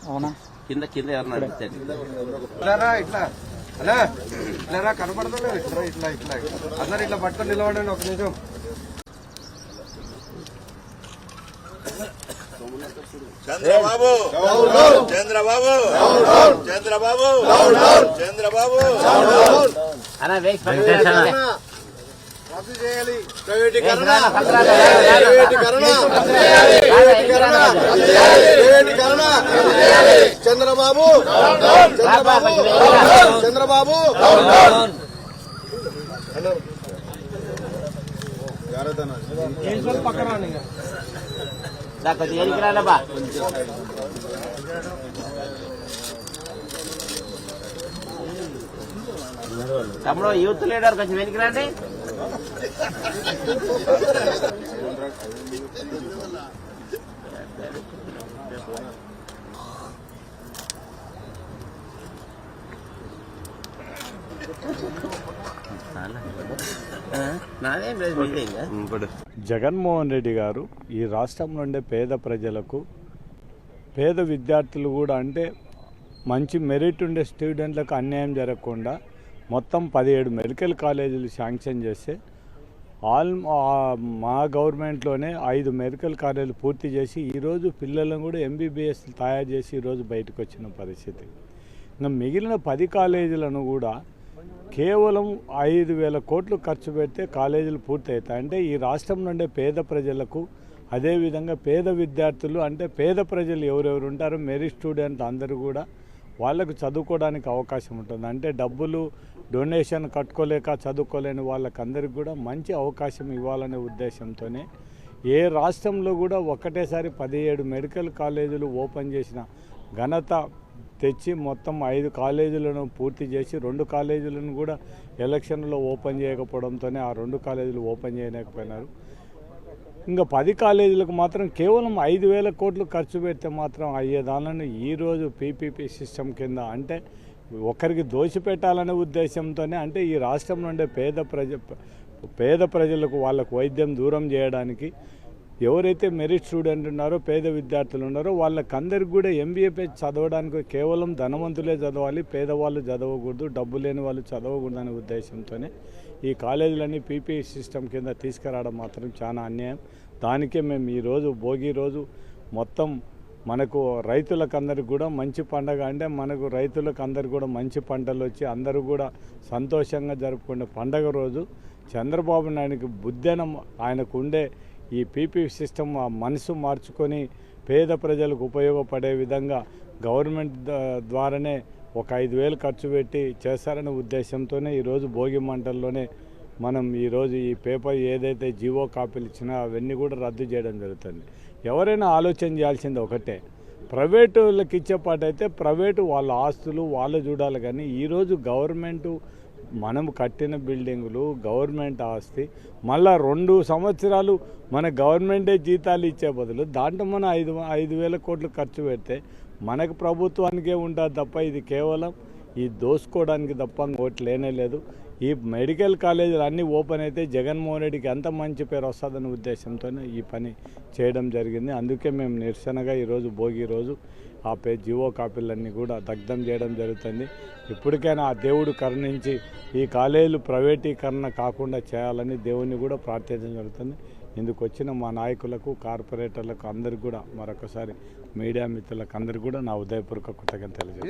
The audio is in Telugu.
అవునా? కింద కింద ఎవరు ఇట్లా కనపడతలేదు. ఇట్లా ఇట్లా ఇట్లా అందరు ఇట్లా పట్టుకొని నిలబడండి ఒక నిమిషం. చంద్రబాబు చంద్రబాబు చంద్రబాబు చంద్రబాబు రద్దు చేయాలి. ప్రైవేటీకరణ చంద్రబాబు చంద్రబాబు చంద్రబాబు పక్కన తమ్ముడు యూత్ లీడర్ కొంచెం వెనక్కి రండి. జగన్మోహన్ రెడ్డి గారు ఈ రాష్ట్రంలో ఉండే పేద ప్రజలకు, పేద విద్యార్థులు కూడా అంటే మంచి మెరిట్ ఉండే స్టూడెంట్లకు అన్యాయం జరగకుండా మొత్తం 17 మెడికల్ కాలేజీలు శాంక్షన్ చేస్తే మా గవర్నమెంట్లోనే 5 మెడికల్ కాలేజీలు పూర్తి చేసి ఈరోజు పిల్లలను కూడా ఎంబీబీఎస్ తయారు చేసి ఈరోజు బయటకు వచ్చిన పరిస్థితి. ఇంకా మిగిలిన 10 కాలేజీలను కూడా కేవలం 5,000 కోట్లు ఖర్చు పెడితే కాలేజీలు పూర్తి అవుతాయి. అంటే ఈ రాష్ట్రం నుండే పేద ప్రజలకు, అదేవిధంగా పేద విద్యార్థులు అంటే పేద ప్రజలు ఎవరెవరు ఉంటారో మెరిట్ స్టూడెంట్ అందరూ కూడా వాళ్ళకు చదువుకోవడానికి అవకాశం ఉంటుంది. అంటే డబ్బులు డొనేషన్ కట్టుకోలేక చదువుకోలేని వాళ్ళకందరికీ కూడా మంచి అవకాశం ఇవ్వాలనే ఉద్దేశంతోనే ఏ రాష్ట్రంలో కూడా ఒకటేసారి 17 మెడికల్ కాలేజీలు ఓపెన్ చేసిన ఘనత తెచ్చి మొత్తం 5 కాలేజీలను పూర్తి చేసి 2 కాలేజీలను కూడా ఎలక్షన్లో ఓపెన్ చేయకపోవడంతోనే ఆ 2 కాలేజీలు ఓపెన్ చేయలేకపోయినారు. ఇంకా 10 కాలేజీలకు మాత్రం కేవలం 5,000 కోట్లు ఖర్చు పెడితే మాత్రం అయ్యేదాలను ఈరోజు పీపీపీ సిస్టమ్ కింద అంటే ఒకరికి దోచిపెట్టాలనే ఉద్దేశంతోనే అంటే ఈ రాష్ట్రం నుండే పేద ప్రజలకు వాళ్ళకు వైద్యం దూరం చేయడానికి ఎవరైతే మెరిట్ స్టూడెంట్ ఉన్నారో పేద విద్యార్థులు ఉన్నారో వాళ్ళకందరికి కూడా ఎంబీఏ చదవడానికి కేవలం ధనవంతులే చదవాలి, పేదవాళ్ళు చదవకూడదు, డబ్బు లేని వాళ్ళు చదవకూడదు అనే ఉద్దేశంతోనే ఈ కాలేజీలన్నీ పీపీ సిస్టమ్ కింద తీసుకురావడం మాత్రం చాలా అన్యాయం. దానికే మేము ఈరోజు భోగి రోజు మొత్తం మనకు రైతులకు అందరికి కూడా మంచి పండగ అంటే మనకు రైతులకు అందరికి కూడా మంచి పంటలు వచ్చి అందరూ కూడా సంతోషంగా జరుపుకునే పండగ రోజు చంద్రబాబు నాయుడికి బుద్ధనం ఆయనకు ఉండే ఈ పీపీ సిస్టమ్ మనసు మార్చుకొని పేద ప్రజలకు ఉపయోగపడే విధంగా గవర్నమెంట్ ద్వారానే ఒక 5,000 ఖర్చు పెట్టి చేస్తారనే ఉద్దేశంతోనే ఈరోజు భోగి మంటల్లోనే మనం ఈరోజు ఈ పేపర్ ఏదైతే జీవో కాపీలు ఇచ్చినా అవన్నీ కూడా రద్దు చేయడం జరుగుతుంది. ఎవరైనా ఆలోచన చేయాల్సింది ఒకటే, ప్రైవేటు వాళ్ళకి ఇచ్చేపాటైతే ప్రైవేటు వాళ్ళ ఆస్తులు వాళ్ళు చూడాలి. కానీ ఈరోజు గవర్నమెంటు మనం కట్టిన బిల్డింగులు గవర్నమెంట్ ఆస్తి మళ్ళా 2 సంవత్సరాలు మన గవర్నమెంటే జీతాలు ఇచ్చే బదులు దాంట్లో మనం 5,000 కోట్లు ఖర్చు పెడితే మనకు ప్రభుత్వానికే ఉంటుంది తప్ప ఇది కేవలం ఈ దోసుకోవడానికి తప్ప ఇంకోటి లేనే లేదు. ఈ మెడికల్ కాలేజీలు అన్నీ ఓపెన్ అయితే జగన్మోహన్ రెడ్డికి అంత మంచి పేరు వస్తుందనే ఉద్దేశంతోనే ఈ పని చేయడం జరిగింది. అందుకే మేము నిరసనగా ఈరోజు భోగి రోజు ఆ జీవో కాపీలన్నీ కూడా దగ్ధం చేయడం జరుగుతుంది. ఇప్పటికైనా ఆ దేవుడు కరుణించి ఈ కాలేజీలు ప్రైవేటీకరణ కాకుండా చేయాలని దేవుని కూడా ప్రార్థించడం జరుగుతుంది. ఇందుకు వచ్చిన మా నాయకులకు, కార్పొరేటర్లకు అందరికీ కూడా మరొకసారి మీడియా మిత్రులకు అందరికీ కూడా నా ఉదయపూర్వక కృతజ్ఞతలు తెలియజేస్తాను.